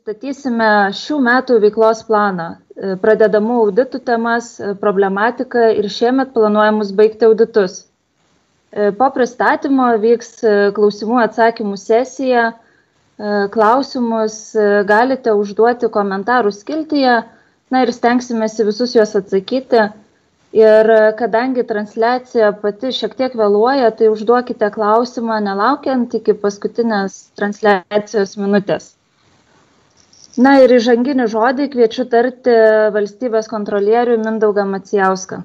pristatysime šių metų veiklos planą, pradedamų auditų temas, problematiką ir šiemet planuojamus baigti auditus. Po pristatymo vyks klausimų atsakymų sesija. Klausimus galite užduoti komentarų skiltyje, ir stengsimės visus juos atsakyti. Ir kadangi transliacija pati šiek tiek vėluoja, tai užduokite klausimą nelaukiant iki paskutinės transliacijos minutės. Ir įžanginį žodį kviečiu tarti valstybės kontrolierių Mindaugą Macijauską.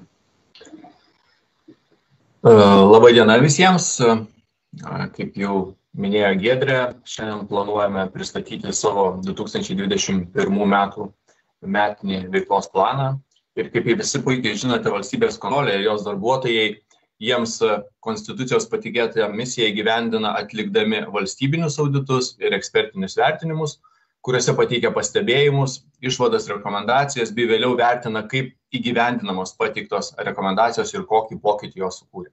Labai diena visiems. Kaip jau minėjo Giedrė, šiandien planuojame pristatyti savo 2021 metų metinį veiklos planą. Ir kaip visi puikiai žinote, valstybės kontrolė ir jos darbuotojai jiems konstitucijos patikėtą misiją įgyvendina atlikdami valstybinius auditus ir ekspertinius vertinimus, kuriuose pateikia pastebėjimus, išvadas, rekomendacijas, bei vėliau vertina, kaip įgyvendinamos pateiktos rekomendacijos ir kokį pokytį jos sukūrė.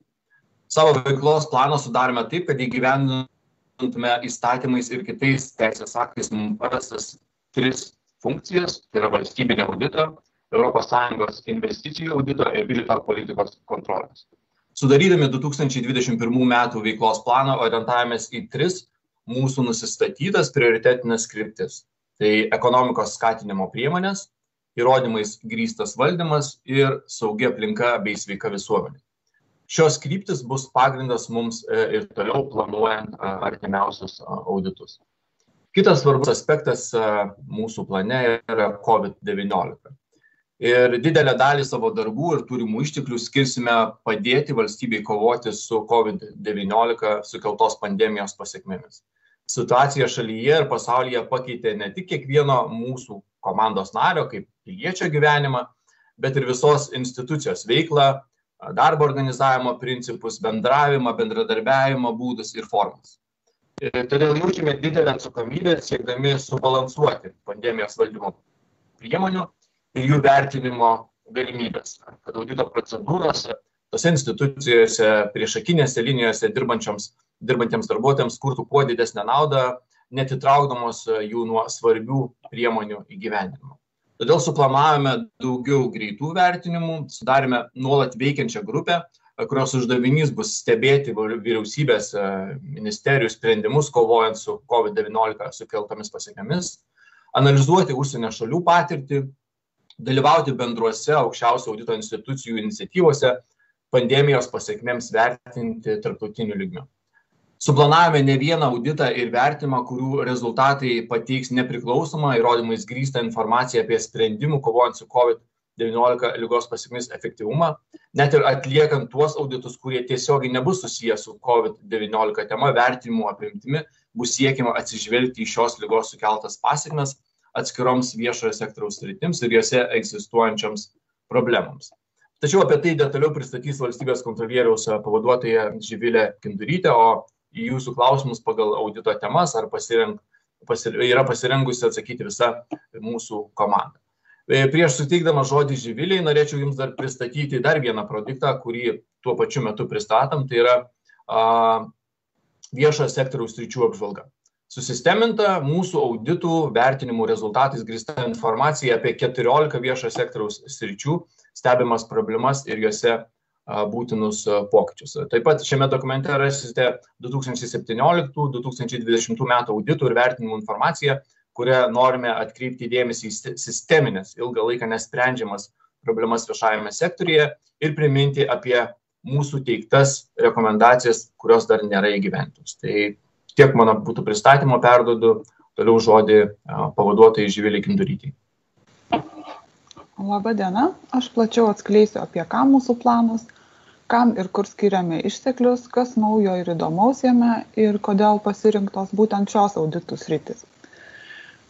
Savo veiklos planą sudarome taip, kad įgyvendintume įstatymais ir kitais teisės aktais mums pavestas 3 funkcijas, tai yra valstybinė audito, ES investicijų audito ir biudžeto politikos kontrolės. Sudarydami 2021 metų veiklos planą orientavomės į 3 mūsų nusistatytas prioritetinės kryptis. Tai ekonomikos skatinimo priemonės, įrodymais grįstas valdymas ir saugi aplinka bei sveika visuomenė. Šios kryptis bus pagrindas mums ir toliau planuojant artimiausius auditus. Kitas svarbus aspektas mūsų plane yra COVID-19. Ir didelę dalį savo darbų ir turimų išteklių skirsime padėti valstybei kovoti su COVID-19 sukeltos pandemijos pasekmėmis. Situacija šalyje ir pasaulyje pakeitė ne tik kiekvieno mūsų komandos nario kaip piliečio gyvenimą, bet ir visos institucijos veiklą, darbo organizavimo principus, bendravimą, bendradarbiavimo būdus ir formas. Todėl jaučiame didelę atsakomybę siekdami subalansuoti pandemijos valdymo priemonių ir jų vertinimo galimybės, kad audito procedūrose, tose institucijose, priešakinėse linijose dirbantiems darbuotojams kurtų kuo didesnę naudą, netitraukdamos jų nuo svarbių priemonių įgyvendinimo. Todėl suplanavome daugiau greitų vertinimų, sudarėme nuolat veikiančią grupę, kurios uždavinys bus stebėti vyriausybės ministerijų sprendimus kovojant su COVID-19 sukeltomis pasekmėmis, analizuoti užsienio šalių patirtį, dalyvauti bendruose aukščiausio audito institucijų iniciatyvose, pandemijos pasekmėms vertinti tarptautiniu lygmeniu. Suplanavome ne vieną auditą ir vertimą, kurių rezultatai pateiks nepriklausomą įrodymais grįstą informaciją apie sprendimų kovojant su COVID-19 ligos pasekmės efektyvumą, net ir atliekant tuos auditus, kurie tiesiogiai nebus susiję su COVID-19 tema, vertinimų apimtimi bus siekiama atsižvelgti į šios ligos sukeltas pasekmes atskiroms viešojo sektoriaus sritims ir jose egzistuojančioms problemams. Tačiau apie tai detaliau pristatys valstybės kontrolieriaus pavaduotoja Živilė Kindurytė, o į jūsų klausimus pagal audito temas yra pasirengusi atsakyti visa mūsų komanda. Prieš suteikdama žodį Živiliai, norėčiau jums dar pristatyti dar vieną produktą, kurį tuo pačiu metu pristatom, tai yra viešojo sektoriaus sričių apžvalga. Susisteminta mūsų auditų vertinimų rezultatais grįsta informacija apie 14 viešojo sektoriaus sričių, stebimas problemas ir juose būtinus pokyčius. Taip pat šiame dokumente rasite 2017-2020 metų auditų ir vertinimų informaciją, kurią norime atkreipti dėmesį į sisteminės, ilgą laiką nesprendžiamas problemas viešajame sektoriuje ir priminti apie mūsų teiktas rekomendacijas, kurios dar nėra įgyventos. Tai tiek mano būtų pristatymo, perduodu toliau žodį pavaduotojai Živilei Kindurytei. Labą dieną, aš plačiau atskleisiu apie ką mūsų planas, kam ir kur skiriame išteklius, kas naujo ir įdomaus jame ir kodėl pasirinktos būtent šios auditų sritis.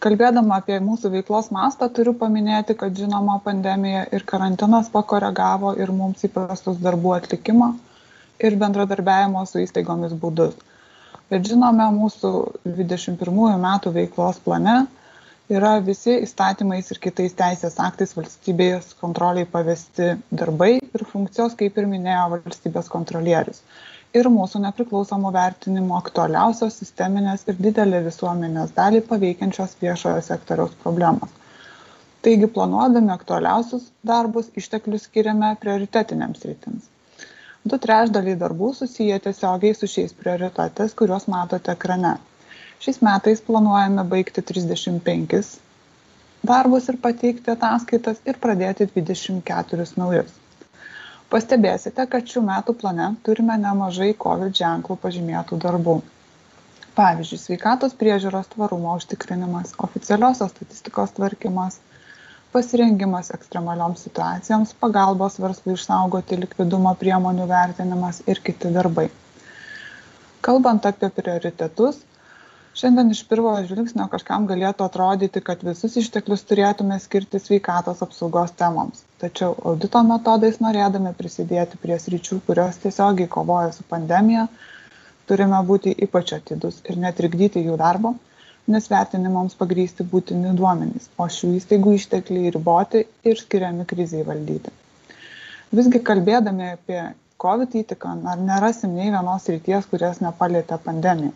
Kalbėdama apie mūsų veiklos mastą, turiu paminėti, kad žinoma pandemija ir karantinas pakoregavo ir mums įprastus darbų atlikimo ir bendradarbiavimo su įstaigomis būdus. Bet žinome, mūsų 2021 metų veiklos plane yra visi įstatymais ir kitais teisės aktais valstybės kontroliai pavesti darbai ir funkcijos, kaip ir minėjo valstybės kontrolierius. ir mūsų nepriklausomų vertinimų aktualiausios sisteminės ir didelį visuomenės dalį paveikiančios viešojo sektoriaus problemos. Taigi, planuodami aktualiausius darbus, išteklius skiriame prioritetiniams sritims. 2/3 darbų susiję tiesiogiai su šiais prioritetais, kuriuos matote ekrane. Šiais metais planuojame baigti 35 darbus ir pateikti ataskaitas ir pradėti 24 naujus. Pastebėsite, kad šių metų plane turime nemažai COVID ženklų pažymėtų darbų. Pavyzdžiui, sveikatos priežiūros tvarumo užtikrinimas, oficialiosios statistikos tvarkymas, pasirengimas ekstremalioms situacijoms, pagalbos verslui išsaugoti likvidumo priemonių vertinimas ir kiti darbai. Kalbant apie prioritetus, šiandien iš pirmo žvilgsnio kažkam galėtų atrodyti, kad visus išteklius turėtume skirti sveikatos apsaugos temoms. Tačiau audito metodais norėdami prisidėti prie sričių, kurios tiesiogiai kovoja su pandemija, turime būti ypač atidus ir netrikdyti jų darbo, nes vertinimams pagrįsti būtini duomenys, o šių įstaigų ištekliai riboti ir skiriami krizei valdyti. Visgi kalbėdami apie COVID įtaką, ar nerasim nei vienos srities, kurias nepalietė pandemija.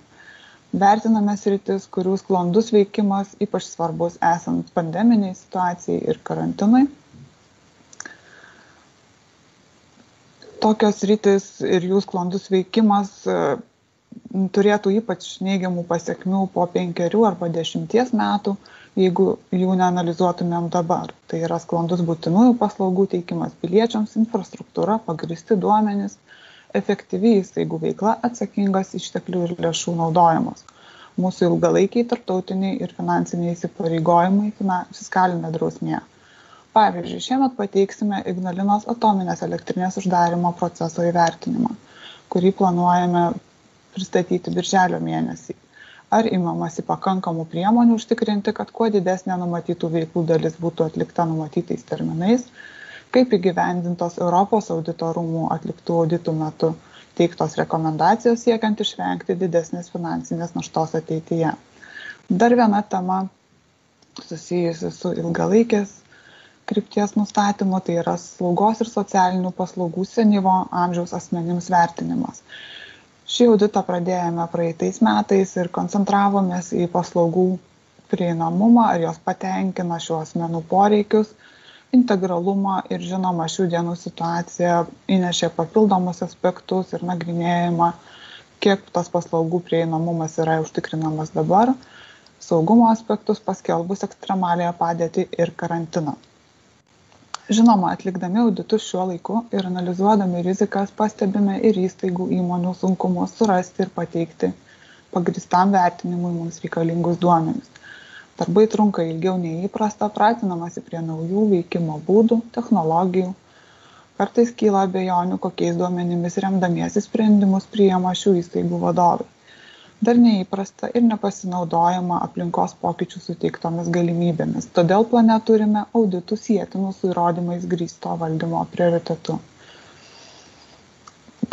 Vertiname sritis, kurių sklandus veikimas ypač svarbus esant pandeminiai situacijai ir karantinui. Tokios sritis ir jų sklandus veikimas turėtų ypač neigiamų pasiekmių po 5 arba 10 metų, jeigu jų neanalizuotumėm dabar. Tai yra sklandus būtinųjų paslaugų teikimas piliečiams, infrastruktūra, pagrįsti duomenys, efektyvi įstaigų veikla, atsakingas išteklių ir lėšų naudojimas. Mūsų ilgalaikiai tarptautiniai ir finansiniai įsipareigojimai, fiskalinė drausmė. Pavyzdžiui, šiemet pateiksime Ignalinos atominės elektrinės uždarymo proceso įvertinimą, kurį planuojame pristatyti birželio mėnesį. Ar imamasi pakankamų priemonių užtikrinti, kad kuo didesnė numatytų veiklų dalis būtų atlikta numatytais terminais, kaip įgyvendintos Europos audito rūmų atliktų auditų metu teiktos rekomendacijos siekiant išvengti didesnės finansinės naštos ateityje. Dar viena tema susijusi su ilgalaikės krypties nustatymu, tai yra slaugos ir socialinių paslaugų senyvo amžiaus asmenims vertinimas. Šį auditą pradėjome praeitais metais ir koncentravomės į paslaugų prieinamumą, ar jos patenkina šių asmenų poreikius, integralumą ir žinoma šių dienų situacija įnešė papildomus aspektus ir nagrinėjimą, kiek tas paslaugų prieinamumas yra užtikrinamas dabar, saugumo aspektus paskelbus ekstremaliąją padėtį ir karantiną. Žinoma, atlikdami auditus šiuo laiku ir analizuodami rizikas pastebime ir įstaigų įmonių sunkumus surasti ir pateikti pagrįstam vertinimui mums reikalingus duomenis. Darbai trunka ilgiau nei įprasta, pratinamasi prie naujų veikimo būdų, technologijų. Kartais kyla abejonių, kokiais duomenimis remdamiesi sprendimus priima šių įstaigų vadovai. Dar neįprasta ir nepasinaudojama aplinkos pokyčių suteiktomis galimybėmis. Todėl plane turime auditų sietinų su įrodymais grįsto valdymo prioritetu.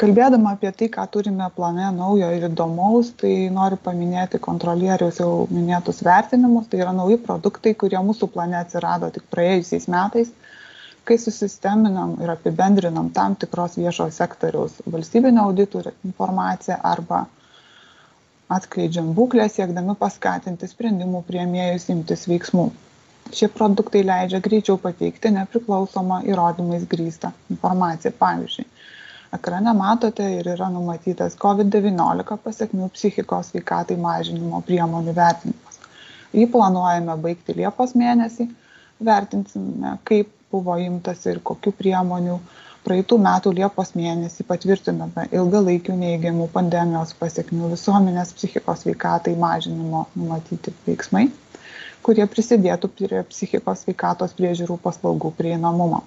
Kalbėdama apie tai, ką turime plane naujo ir įdomaus, tai noriu paminėti kontrolieriaus jau minėtus vertinimus. Tai yra nauji produktai, kurie mūsų plane atsirado tik praėjusiais metais, kai susisteminam ir apibendrinam tam tikros viešojo sektoriaus valstybinio auditų informaciją arba atskleidžiam būklę, siekdami paskatinti sprendimų priėmėjus imtis veiksmų. Šie produktai leidžia greičiau pateikti nepriklausomą įrodymais grįstą informaciją. Pavyzdžiui, ekrane matote ir yra numatytas COVID-19 pasekmių psichikos sveikatai mažinimo priemonių vertinimas. Jį planuojame baigti Liepos mėnesį, vertinsime, kaip buvo imtasi ir kokių priemonių. Praeitų metų Liepos mėnesį patvirtiname ilgalaikių neigiamų pandemijos pasekmių visuomenės psichikos sveikatai mažinimo numatyti veiksmai, kurie prisidėtų prie psichikos sveikatos priežiūrų paslaugų prieinamumo.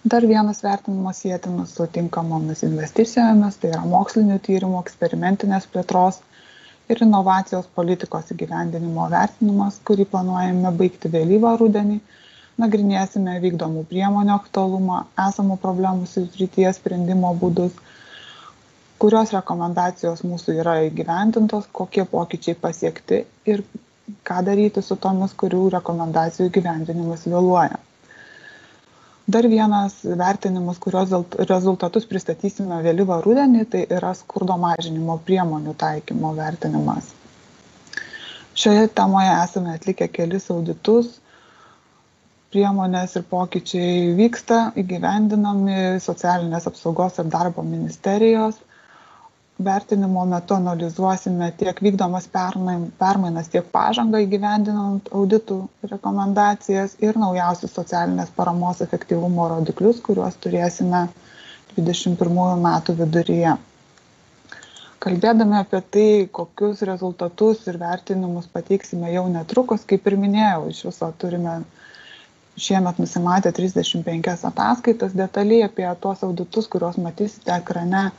Dar vienas vertinimas sietinas su tinkamomis investicijomis, tai yra mokslinių tyrimų, eksperimentinės plėtros ir inovacijos politikos įgyvendinimo vertinimas, kurį planuojame baigti vėlyvą rudenį. Nagrinėsime vykdomų priemonių aktualumą, esamų problemų srityje sprendimo būdus, kurios rekomendacijos mūsų yra įgyvendintos, kokie pokyčiai pasiekti ir ką daryti su tomis, kurių rekomendacijų įgyvendinimas vėluoja. Dar vienas vertinimas, kurios rezultatus pristatysime vėlyvą rudenį, tai yra skurdo mažinimo priemonių taikymo vertinimas. Šioje temoje esame atlikę kelis auditus, priemonės ir pokyčiai vyksta, įgyvendinami socialinės apsaugos ir darbo ministerijos. Vertinimo metu analizuosime tiek vykdomas permainas, tiek pažangą įgyvendinant auditų rekomendacijas ir naujausius socialinės paramos efektyvumo rodiklius, kuriuos turėsime 2021 metų viduryje. Kalbėdami apie tai, kokius rezultatus ir vertinimus pateiksime jau netrukus, kaip ir minėjau, iš viso turime šiemet nusimatę 35 ataskaitas, detaliai apie tuos auditus, kuriuos matysite ekrane.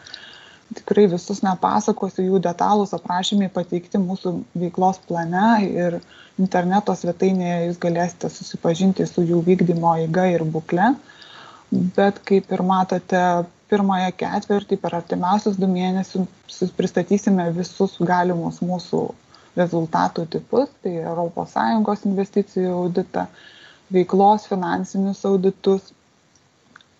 Tikrai visus nepasakosiu, jų detalūs aprašymai pateikti mūsų veiklos plane ir interneto svetainėje jūs galėsite susipažinti su jų vykdymo eiga ir būkle. Bet kaip ir matote, pirmąją ketvirtį per artimiausius 2 mėnesius pristatysime visus galimus mūsų rezultatų tipus, tai ES investicijų auditą, veiklos finansinius auditus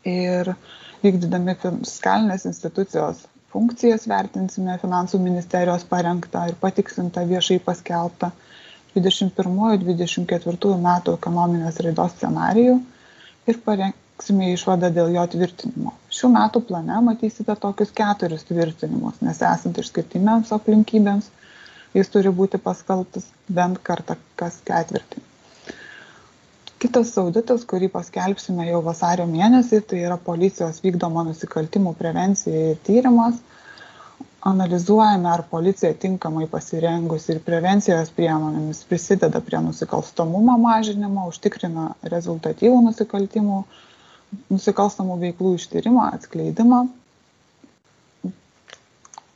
ir vykdydami fiskalinės institucijos funkcijas vertinsime Finansų ministerijos parengtą ir patiksintą viešai paskelbtą 21-24 metų ekonominės raidos scenarijų ir parengsime išvadą dėl jo tvirtinimo. Šių metų plane matysite tokius 4 tvirtinimus, nes esant išskirtinėms aplinkybėms, jis turi būti paskelbtas bent kartą kas ketvirtį. Kitas auditas, kurį paskelbsime jau vasario mėnesį, tai yra policijos vykdoma nusikaltimų prevencija ir tyrimas. Analizuojame, ar policija tinkamai pasirengusi ir prevencijos priemonėmis prisideda prie nusikalstamumo mažinimo, užtikrina rezultatyvų nusikalstamų veiklų ištyrimą, atskleidimą.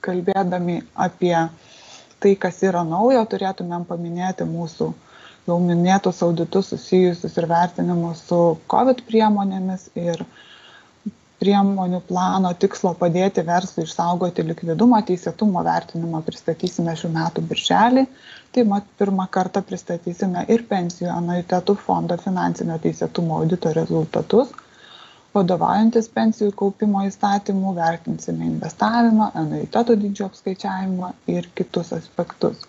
Kalbėdami apie tai, kas yra naujo, turėtumėm paminėti mūsų jau minėtus auditus susijusius ir vertinimus su COVID priemonėmis ir priemonių plano tikslo padėti verslui išsaugoti likvidumą, teisėtumo vertinimą pristatysime šių metų birželį. Taip pat pirmą kartą pristatysime ir pensijų anuitetų fondo finansinio teisėtumo audito rezultatus. Vadovaujantis pensijų kaupimo įstatymų vertinsime investavimą, anuitetų dydžio apskaičiavimą ir kitus aspektus.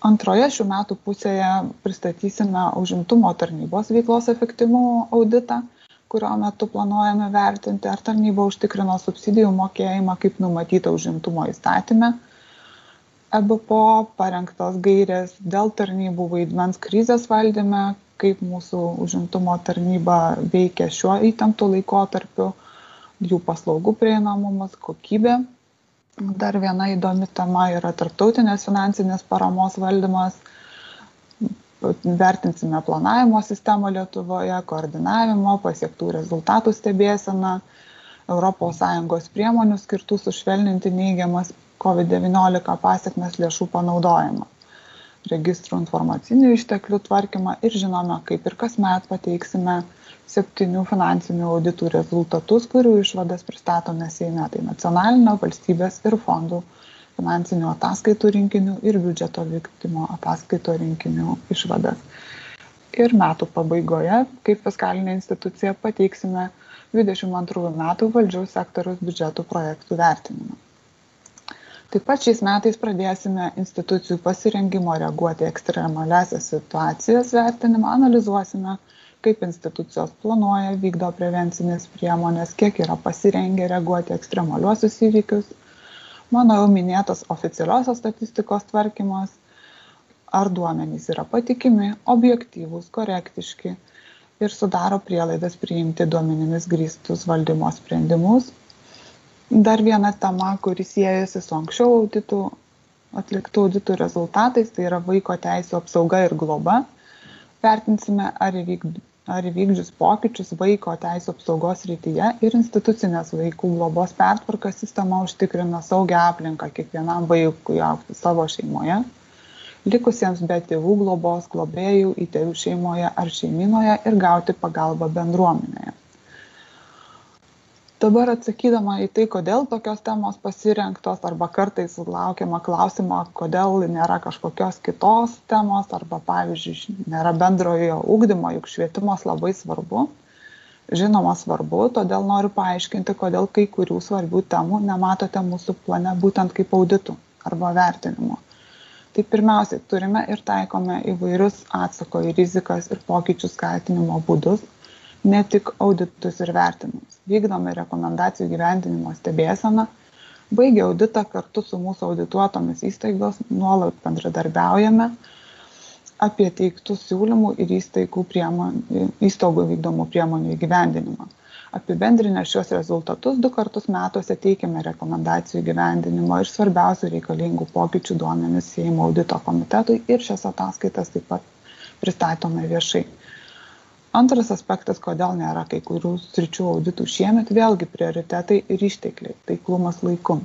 Antroje šių metų pusėje pristatysime užimtumo tarnybos veiklos efektyvumo auditą, kurio metu planuojame vertinti, ar tarnyba užtikrino subsidijų mokėjimą, kaip numatyta užimtumo įstatyme. EBPO parengtos gairės dėl tarnybų vaidmens krizės valdyme, kaip mūsų užimtumo tarnyba veikia šiuo įtemptu laikotarpiu, jų paslaugų prieinamumas, kokybė. Dar viena įdomi tema yra tarptautinės finansinės paramos valdymas. Vertinsime planavimo sistemą Lietuvoje, koordinavimo, pasiektų rezultatų stebėseną, ES priemonių skirtų sušvelninti neigiamas COVID-19 pasekmes lėšų panaudojimą, registrų informacinių išteklių tvarkymą ir žinome, kaip ir kasmet pateiksime 7 finansinių auditų rezultatus, kurių išvadas pristatome Seime, tai nacionalinio, valstybės ir fondų finansinių ataskaitų rinkinių ir biudžeto vykdymo ataskaitų rinkinių išvadas. Ir metų pabaigoje, kaip fiskalinė institucija, pateiksime 22 metų valdžiaus sektoriaus biudžetų projektų vertinimą. Taip pat šiais metais pradėsime institucijų pasirengimo reaguoti ekstremaliasias situacijas vertinimą, analizuosime, kaip institucijos planuoja, vykdo prevencinės priemonės, kiek yra pasirengę reaguoti ekstremaliuosius įvykius. Mano jau minėtas oficialiosios statistikos tvarkymas, ar duomenys yra patikimi, objektyvūs, korektiški ir sudaro prielaidas priimti duomenimis grįstus valdymo sprendimus. Dar viena tema, kuri siejasi su anksčiau atliktų auditų rezultatais, tai yra vaiko teisių apsauga ir globa. Vertinsime, ar įvykdžius pokyčius vaiko teisių apsaugos srityje ir institucinės vaikų globos pertvarka sistema užtikrina saugią aplinką kiekvienam vaikui augti savo šeimoje, likusiems be tėvų globos, globėjų, įtėvių šeimoje ar šeimynoje ir gauti pagalbą bendruomenėje. Dabar atsakydama į tai, kodėl tokios temos pasirinktos, arba kartais laukiama klausimo, kodėl nėra kažkokios kitos temos, arba pavyzdžiui, nėra bendrojo ugdymo, juk švietimas labai svarbu. Žinoma svarbu, todėl noriu paaiškinti, kodėl kai kurių svarbių temų nematote mūsų plane būtent kaip auditų arba vertinimo. Tai pirmiausiai turime ir taikome įvairius atsako į rizikas ir pokyčių skatinimo būdus, ne tik auditus ir vertinimus. Vykdome rekomendacijų įgyvendinimo stebėseną, baigę auditą kartu su mūsų audituotomis įstaigos, nuolat bendradarbiaujame apie teiktų siūlymų ir įstaigų vykdomų priemonių įgyvendinimą. Apibendrinę šios rezultatus 2 kartus metuose teikiame rekomendacijų įgyvendinimo ir svarbiausių reikalingų pokyčių duomenis Seimo audito komitetui ir šias ataskaitas taip pat pristatome viešai. Antras aspektas, kodėl nėra kai kurių sričių auditų šiemet, vėlgi prioritetai ir ištekliai, taiklumas laiku.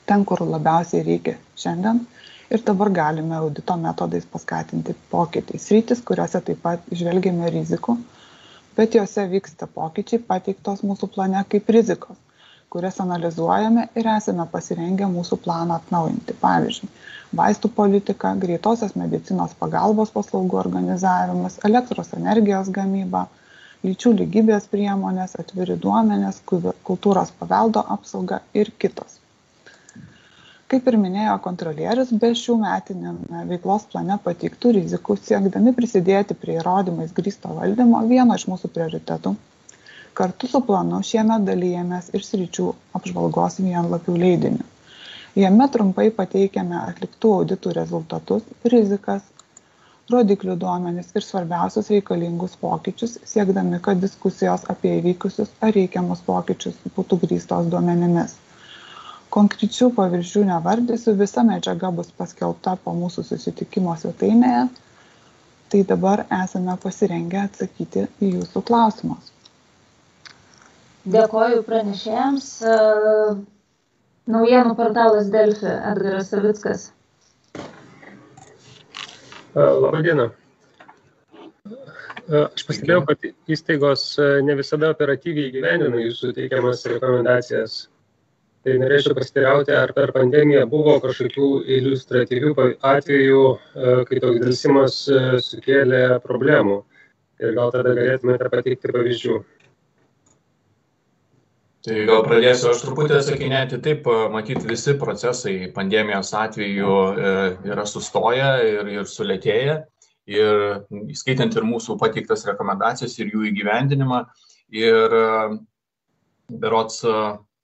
Ten, kur labiausiai reikia šiandien ir dabar galime audito metodais paskatinti pokyčiai. Sritis, kuriuose taip pat žvelgiame rizikų, bet jose vyksta pokyčiai pateiktos mūsų plane kaip rizikos, kurias analizuojame ir esame pasirengę mūsų planą atnaujinti. Pavyzdžiui, vaistų politika, greitosios medicinos pagalbos paslaugų organizavimas, elektros energijos gamyba, lyčių lygybės priemonės, atviri duomenės, kultūros paveldo apsauga ir kitos. Kaip ir minėjo kontrolierius, be šių metiniame veiklos plane pateiktų rizikų, siekdami prisidėti prie įrodymais grįsto valdymo, vieno iš mūsų prioritetų. Kartu su planu šiemet dalyjamės ir sričių apžvalgos vienlapių leidiniu. Jame trumpai pateikiame atliktų auditų rezultatus, rizikas, rodiklių duomenis ir svarbiausius reikalingus pokyčius, siekdami, kad diskusijos apie įvykusius ar reikiamus pokyčius būtų grįstos duomenimis. Konkrečių pavyzdžių nevardysiu, visa medžiaga bus paskelbta po mūsų susitikimo svetainėje, tai dabar esame pasirengę atsakyti į jūsų klausimus. Dėkoju pranešėjams. Naujienų portalas Delfi, Edgaras Savickas. Labą dieną. Aš pastebėjau, kad įstaigos ne visada operatyviai įgyvendina jūsų teikiamas rekomendacijas. Tai norėčiau pasiteirauti, ar per pandemiją buvo kažkokių iliustratyvių atvejų, kai toks delsimas sukėlė problemų. Ir gal tada galėtumėte pateikti pavyzdžių. Tai gal pradėsiu aš truputį atsakinėti. Taip, matyti visi procesai pandemijos atveju yra sustoję ir sulėtėję. Ir skaitant ir mūsų pateiktas rekomendacijas ir jų įgyvendinimą. Ir berods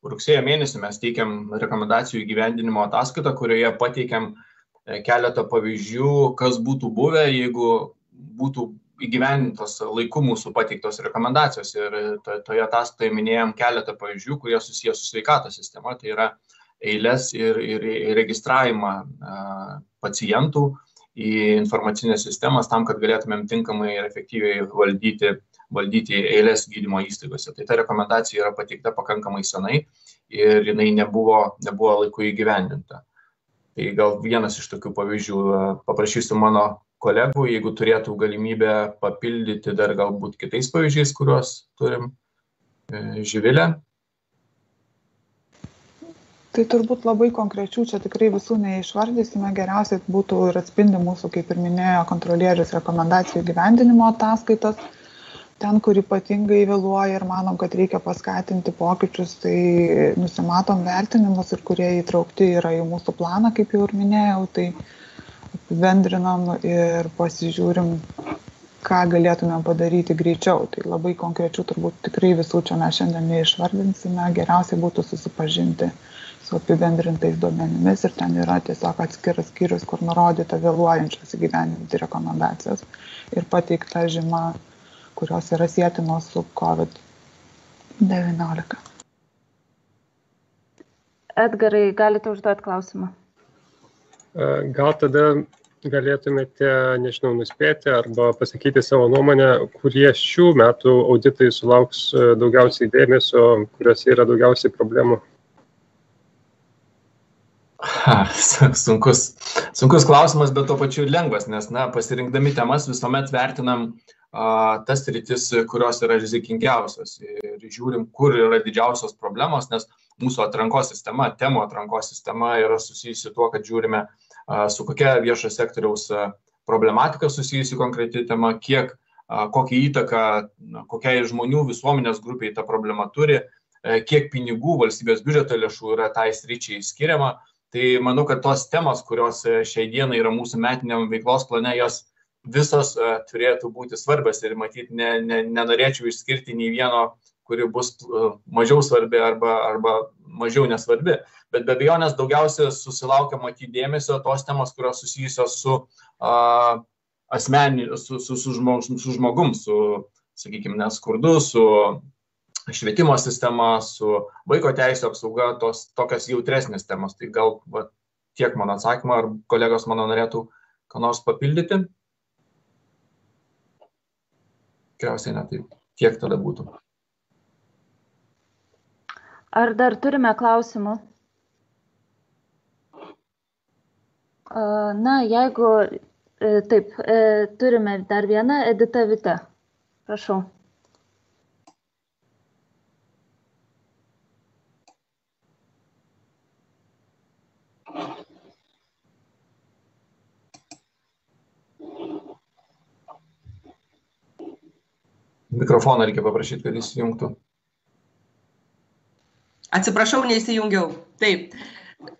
rugsėjo mėnesį mes teikiam rekomendacijų įgyvendinimo ataskaitą, kurioje pateikiam keletą pavyzdžių, kas būtų buvę, jeigu būtų įgyvendintos laiku mūsų pateiktos rekomendacijos. Ir toje ataskaitoje minėjom keletą pavyzdžių, kurie susijęs su sveikatos sistema. Tai yra eilės ir registravimą pacientų į informacinės sistemas tam, kad galėtumėm tinkamai ir efektyviai valdyti eilės gydymo įstaigose. Tai ta rekomendacija yra pateikta pakankamai senai ir jinai nebuvo laiku įgyvendinta. Tai gal vienas iš tokių pavyzdžių. Paprašysiu mano kolegų, jeigu turėtų galimybę papildyti dar galbūt kitais pavyzdžiais, kuriuos turim. Živilė? Tai turbūt labai konkrečių, čia tikrai visų neišvardysime, geriausiai būtų ir atspindi mūsų, kaip ir minėjo kontrolierius, rekomendacijų įgyvendinimo ataskaitas. Ten, kur ypatingai vėluoja ir manom, kad reikia paskatinti pokyčius, tai nusimatom vertinimus ir kurie įtraukti yra į mūsų planą, kaip jau ir minėjau, tai apibendrinam ir pasižiūrim, ką galėtume padaryti greičiau. Tai labai konkrečių turbūt tikrai visų čia mes šiandien neišvardinsime, geriausiai būtų susipažinti su apibendrintais duomenimis ir ten yra tiesiog atskiras skyrius, kur nurodyta vėluojančios įgyvendinti rekomendacijas ir pateikta žyma, kurios yra sietinos su COVID-19. Edgarai, galite užduoti klausimą? Gal tada galėtumėte, nežinau, nuspėti arba pasakyti savo nuomonę, kurie šių metų auditai sulauks daugiausiai dėmesio, kuriuose yra daugiausiai problemų? Sunkus klausimas, bet tuo pačiu lengvas, nes pasirinkdami temas visuomet vertinam tas sritis, kurios yra rizikingiausios ir žiūrim, kur yra didžiausios problemos, nes mūsų atrankos sistema, temų atrankos sistema yra susijusi tuo, kad žiūrime, su kokia viešo sektoriaus problematika susijusi konkreti tema, kokią įtaką, kokiai žmonių visuomenės grupiai ta problema turi, kiek pinigų valstybės biudžeto lėšų yra tai sričiai skiriama. Tai manau, kad tos temos, kurios šiai dienai yra mūsų metiniam veiklos plane, jos visos turėtų būti svarbios ir matyti, nenorėčiau išskirti nei vieno, kuri bus mažiau svarbi arba mažiau nesvarbi. Bet be abejonės daugiausia susilaukia matyti dėmesio tos temos, kurios susijusios su su žmogum, su, sakykime, neskurdu, su švietimo sistema, su vaiko teisų apsauga, tokios jautresnės temos. Tai gal tiek mano atsakymą, ar kolegos mano norėtų ką nors papildyti? Tikriausiai ne, tai tiek tada būtų. Ar dar turime klausimų? Na, jeigu taip, turime dar vieną, Edita Vite. Prašau. Mikrofoną reikia paprašyti, kad įsijungtų. Atsiprašau, neįsijungiau. Taip,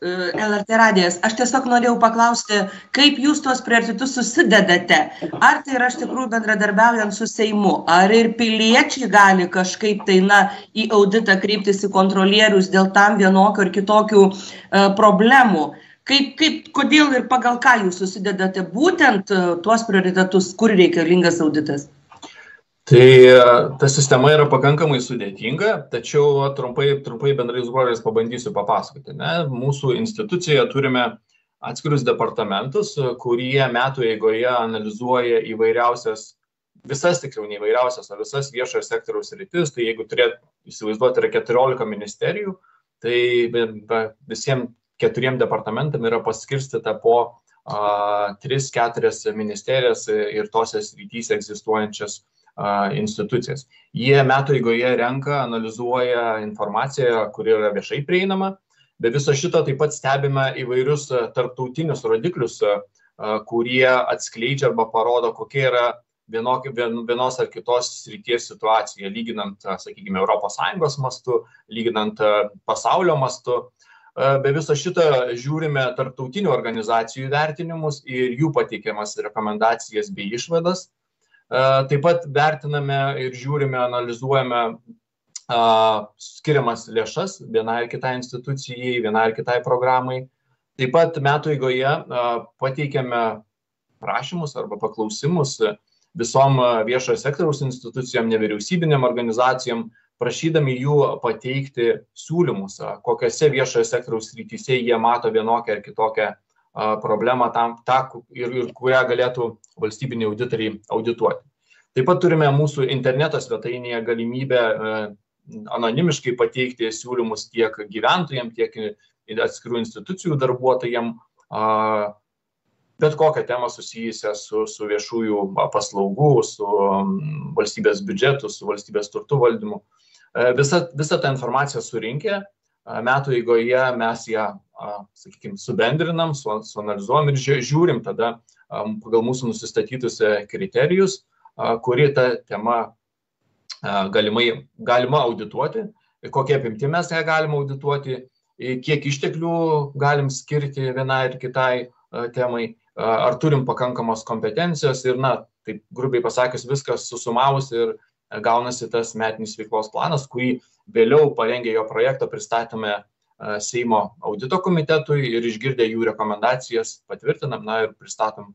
LRT radijas. Aš tiesiog norėjau paklausti, kaip jūs tuos prioritetus susidedate? Ar tai yra iš tikrųjų bendradarbiaujant su Seimu? Ar ir piliečiai gali kažkaip tai į auditą kreiptis į kontrolierius dėl tam vienokio ir kitokių problemų? Kodėl ir pagal ką jūs susidedate būtent tuos prioritetus, kur reikalingas auditas? Tai ta sistema yra pakankamai sudėtinga, tačiau trumpai bendrais bruožais pabandysiu papasakoti. Mūsų institucijoje turime atskirus departamentus, kurie metų eigoje analizuoja įvairiausias, visas viešojo sektoriaus sritis. Tai jeigu įsivaizduoti, yra 14 ministerijų, tai visiems 4 departamentam yra paskirstyta po 3-4 ministerijas ir tose srityse egzistuojančias institucijas. Jie metų eigoje renka, analizuoja informaciją, kuri yra viešai prieinama. Be viso šito taip pat stebime įvairius tarptautinius rodiklius, kurie atskleidžia arba parodo, kokia yra vienos ar kitos srities situacija, lyginant, sakykime, ES mastu, lyginant pasaulio mastu. Be viso šito žiūrime tarptautinių organizacijų vertinimus ir jų pateikiamas rekomendacijas bei išvadas. Taip pat vertiname ir žiūrime, analizuojame skiriamas lėšas vienai ar kitai institucijai, vienai ar kitai programai. Taip pat metų eigoje pateikiame prašymus arba paklausimus visom viešojo sektoriaus institucijom, nevyriausybinėm organizacijom, prašydami jų pateikti siūlymus, kokiose viešojo sektoriaus srityse jie mato vienokią ar kitokią problemą ir kurią galėtų valstybiniai auditoriai audituoti. Taip pat turime mūsų interneto svetainėje galimybę anonimiškai pateikti siūlymus tiek gyventojams, tiek atskirų institucijų darbuotojams, bet kokią temą susijusią su viešųjų paslaugų, su valstybės biudžetu, su valstybės turtų valdymu. Visą tą informaciją surinkę, metų eigoje mes ją, sakykime, subendrinam, suanalizuojam ir žiūrim tada pagal mūsų nusistatytus kriterijus, kuri ta tema galima audituoti, kokie apimti mes ją galime audituoti, kiek išteklių galim skirti vienai ir kitai temai, ar turim pakankamos kompetencijos ir, taip grubiai pasakius, viskas susumavus ir gaunasi tas metinis veiklos planas, kurį vėliau parengę jo projektą pristatome Seimo audito komitetui ir išgirdę jų rekomendacijas patvirtinam ir pristatom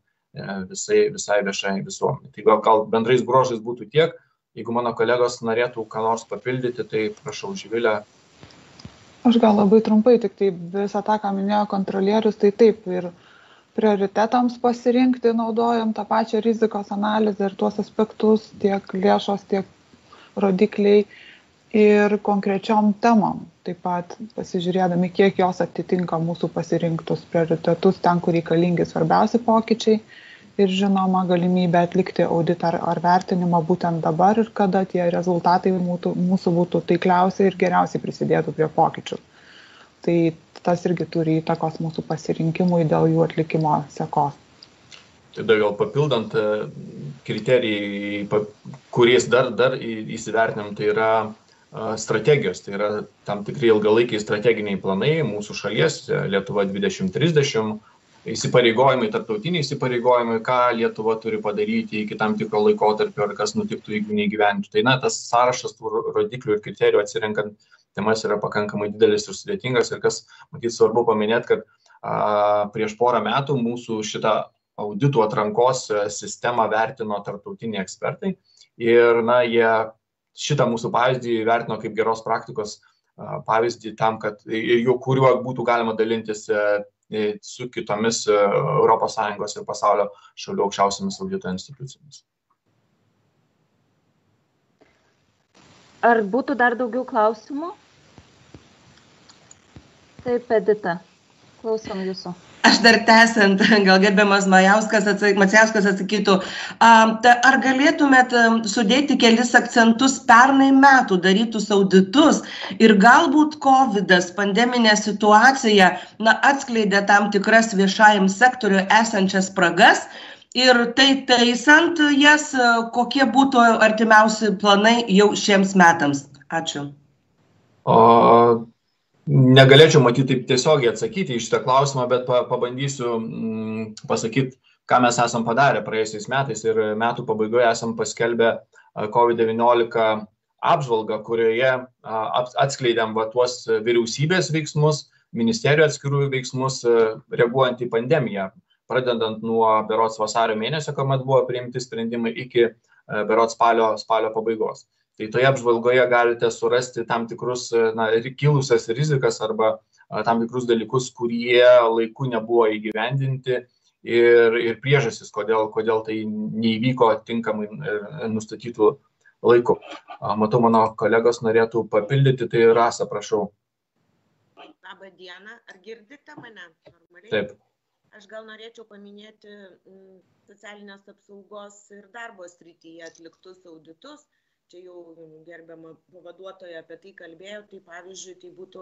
visai viešai visuomenei. Tai gal bendrais bruožais būtų tiek. Jeigu mano kolegos norėtų ką nors papildyti, tai prašau, Živilė. Aš gal labai trumpai, tik tai visą tą, ką minėjo kontrolierius, tai taip ir prioritetams pasirinkti naudojam tą pačią rizikos analizę ir tuos aspektus, tiek lėšos, tiek rodikliai ir konkrečiom temom. Taip pat pasižiūrėdami, kiek jos atitinka mūsų pasirinktus prioritetus, ten, kur reikalingi svarbiausi pokyčiai ir žinoma galimybė atlikti auditą ar vertinimą būtent dabar ir kada tie rezultatai mūsų būtų taikliausiai ir geriausiai prisidėtų prie pokyčių. Tai tas irgi turi įtakos mūsų pasirinkimui dėl jų atlikimo sekos. Tada gal papildant kriterijai, kuriais dar įsivertinam, tai yra strategijos, tai yra tam tikri ilgalaikiai strateginiai planai mūsų šalies, Lietuva 2030, įsipareigojimai, tarptautiniai įsipareigojimai, ką Lietuva turi padaryti iki tam tikro laikotarpio ir kas nutiktų, jeigu neįgyvendintų. Tai tas sąrašas tų rodiklių ir kriterijų atsirenkant temas yra pakankamai didelis ir sudėtingas ir kas, matyt, svarbu paminėti, kad prieš porą metų mūsų šitą auditų atrankos sistemą vertino tarptautiniai ekspertai ir jie šitą mūsų pavyzdį vertino kaip geros praktikos pavyzdį tam, kad kuriuo būtų galima dalintis su kitomis ES ir pasaulio šalių aukščiausiamis audito institucijomis. Ar būtų dar daugiau klausimų? Taip, Edita, klausom jūsų. Aš dar tęsiant, gal gerbiamas Macijauskas atsakytų, ar galėtumėt sudėti kelis akcentus pernai metų darytus auditus ir galbūt COVID-as, pandeminė situacija, atskleidė tam tikras viešajam sektoriui esančias spragas ir tai taisant jas, kokie būtų artimiausi planai jau šiems metams? Ačiū. Negalėčiau matyti taip tiesiogiai atsakyti į šitą klausimą, bet pabandysiu pasakyti, ką mes esam padarę praėjusiais metais ir metų pabaigoje esam paskelbę COVID-19 apžvalgą, kurioje atskleidėm tuos vyriausybės veiksmus, ministerijų atskirų veiksmus reaguojant į pandemiją, pradedant nuo berods vasario mėnesio, kuomet buvo priimti sprendimai, iki berods spalio pabaigos. Tai toje apžvalgoje galite surasti tam tikrus kilusias rizikas arba tam tikrus dalykus, kurie laiku nebuvo įgyvendinti ir priežastis, kodėl tai neįvyko tinkamai nustatytų laiku. Matau, mano kolegos norėtų papildyti, tai Rasa, prašau. Labą dieną, ar girdite mane normaliai? Taip. Aš gal norėčiau paminėti socialinės apsaugos ir darbo srityje atliktus auditus. Čia jau gerbiama pavaduotoja apie tai kalbėjo, tai pavyzdžiui, tai būtų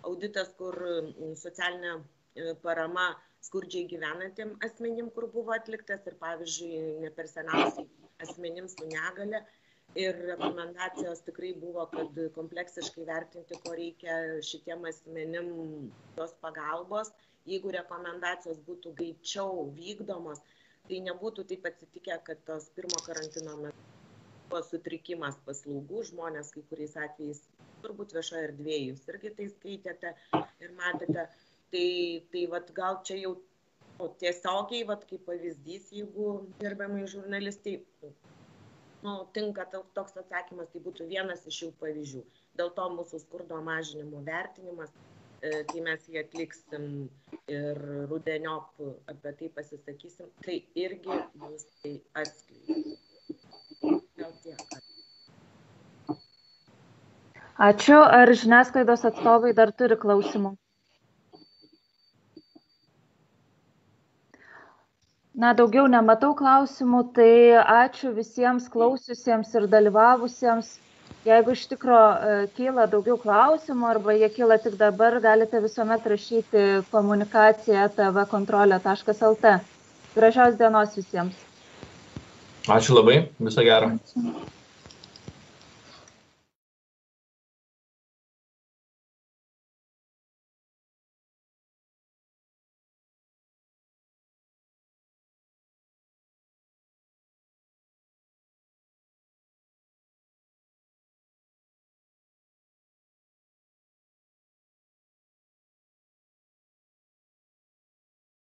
auditas, kur socialinė parama skurdžiai gyvenantiem asmenim, kur buvo atliktas ir pavyzdžiui, ne per seniausiai asmenims su negale. Ir rekomendacijos tikrai buvo, kad kompleksiškai vertinti, ko reikia šitiem asmenim tos pagalbos. Jeigu rekomendacijos būtų greičiau vykdomos, tai nebūtų taip atsitikę, kad tos pirmo karantino metu buvo sutrikimas paslaugų, žmonės kai kuriais atvejais, turbūt viešoje erdvėje jūs irgi tai skaitėte ir matėte, tai gal čia jau tiesiogiai, kaip pavyzdys, jeigu gerbiamai žurnalistai, tinka toks atsakymas, tai būtų vienas iš jų pavyzdžių. Dėl to mūsų skurdo mažinimo vertinimas, kai mes jį atliksim ir rudeniop apie tai pasisakysim, tai irgi jūs tai atskleidė. Ačiū. Ar žiniasklaidos atstovai dar turi klausimų? Daugiau nematau klausimų, tai ačiū visiems klausiusiems ir dalyvavusiems. Jeigu iš tikro kyla daugiau klausimų arba jie kyla tik dabar, galite visuomet rašyti komunikacija@tvkontrolė.lt. Gražios dienos visiems. Ačiū labai, viso gero.